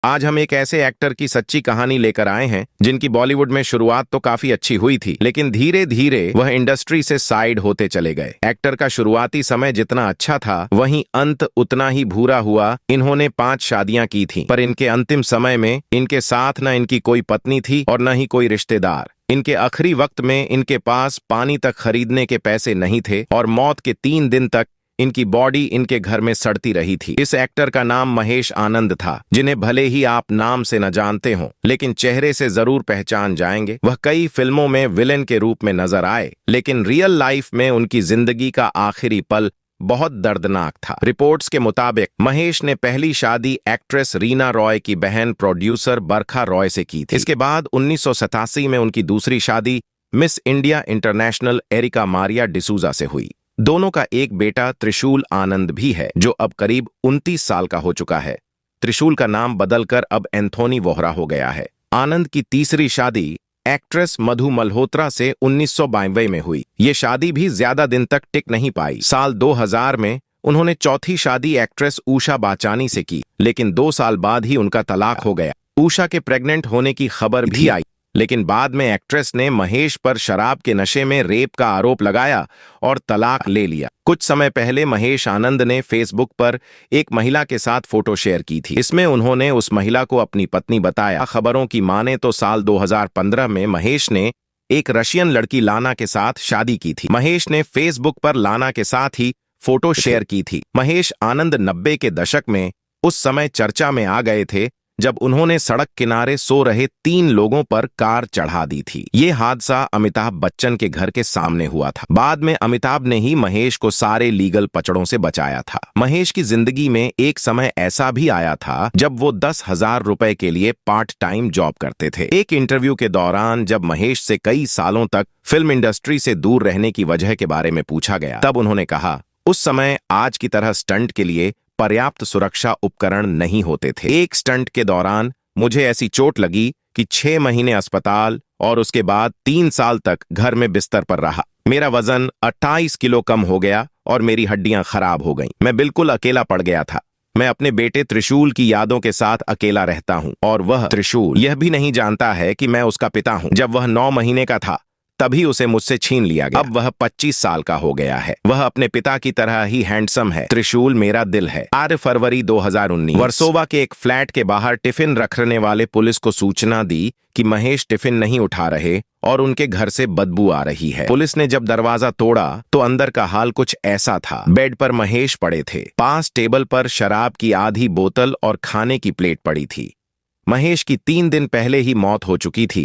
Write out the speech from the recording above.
आज हम एक ऐसे एक्टर की सच्ची कहानी लेकर आए हैं जिनकी बॉलीवुड में शुरुआत तो काफी अच्छी हुई थी, लेकिन धीरे धीरे वह इंडस्ट्री से साइड होते चले गए। एक्टर का शुरुआती समय जितना अच्छा था, वहीं अंत उतना ही बुरा हुआ। इन्होंने 5 शादियां की थी, पर इनके अंतिम समय में इनके साथ न इनकी कोई पत्नी थी और न ही कोई रिश्तेदार। इनके आखिरी वक्त में इनके पास पानी तक खरीदने के पैसे नहीं थे और मौत के 3 दिन तक इनकी बॉडी इनके घर में सड़ती रही थी। इस एक्टर का नाम महेश आनंद था, जिन्हें भले ही आप नाम से न जानते हो, लेकिन चेहरे से जरूर पहचान जाएंगे। वह कई फिल्मों में विलेन के रूप में नजर आए, लेकिन रियल लाइफ में उनकी जिंदगी का आखिरी पल बहुत दर्दनाक था। रिपोर्ट्स के मुताबिक महेश ने पहली शादी एक्ट्रेस रीना रॉय की बहन प्रोड्यूसर बरखा रॉय से की थी। इसके बाद 1987 में उनकी दूसरी शादी Miss India International Erica Maria D'Souza से हुई। दोनों का एक बेटा त्रिशूल आनंद भी है, जो अब करीब 29 साल का हो चुका है। त्रिशूल का नाम बदलकर अब एंथोनी वोहरा हो गया है। आनंद की तीसरी शादी एक्ट्रेस मधु मल्होत्रा से 1992 में हुई। ये शादी भी ज्यादा दिन तक टिक नहीं पाई। साल 2000 में उन्होंने चौथी शादी एक्ट्रेस उषा बाचानी से की, लेकिन 2 साल बाद ही उनका तलाक हो गया। उषा के प्रेग्नेंट होने की खबर भी आई, लेकिन बाद में एक्ट्रेस ने महेश पर शराब के नशे में रेप का आरोप लगाया और तलाक ले लिया। कुछ समय पहले महेश आनंद ने फेसबुक पर एक महिला के साथ फोटो शेयर की थी। इसमें उन्होंने उस महिला को अपनी पत्नी बताया। खबरों की माने तो साल 2015 में महेश ने एक रशियन लड़की लाना के साथ शादी की थी। महेश ने फेसबुक पर लाना के साथ ही फोटो शेयर की थी। महेश आनंद 90 के दशक में उस समय चर्चा में आ गए थे जब उन्होंने सड़क किनारे सो रहे 3 लोगों पर कार चढ़ा दी थी। ये हादसा अमिताभ बच्चन के घर के सामने हुआ था। बाद में अमिताभ ने ही महेश को सारे लीगल पचड़ों से बचाया था। महेश की जिंदगी में एक समय ऐसा भी आया था जब वो 10,000 रुपए के लिए पार्ट टाइम जॉब करते थे। एक इंटरव्यू के दौरान जब महेश से कई सालों तक फिल्म इंडस्ट्री से दूर रहने की वजह के बारे में पूछा गया, तब उन्होंने कहा, उस समय आज की तरह स्टंट के लिए पर्याप्त सुरक्षा उपकरण नहीं होते थे। एक स्टंट के दौरान मुझे ऐसी चोट लगी कि 6 महीने अस्पताल और उसके बाद 3 साल तक घर में बिस्तर पर रहा। मेरा वजन 28 किलो कम हो गया और मेरी हड्डियां खराब हो गईं। मैं बिल्कुल अकेला पड़ गया था। मैं अपने बेटे त्रिशूल की यादों के साथ अकेला रहता हूं और वह त्रिशूल यह भी नहीं जानता है कि मैं उसका पिता हूं। जब वह 9 महीने का था तभी उसे मुझसे छीन लिया गया। अब वह 25 साल का हो गया है। वह अपने पिता की तरह ही हैंडसम है। त्रिशूल मेरा दिल है। 8 फरवरी 2019 वर्सोवा के एक फ्लैट के बाहर टिफिन रखने वाले पुलिस को सूचना दी कि महेश टिफिन नहीं उठा रहे और उनके घर से बदबू आ रही है। पुलिस ने जब दरवाजा तोड़ा तो अंदर का हाल कुछ ऐसा था। बेड पर महेश पड़े थे। पास टेबल पर शराब की आधी बोतल और खाने की प्लेट पड़ी थी। महेश की 3 दिन पहले ही मौत हो चुकी थी।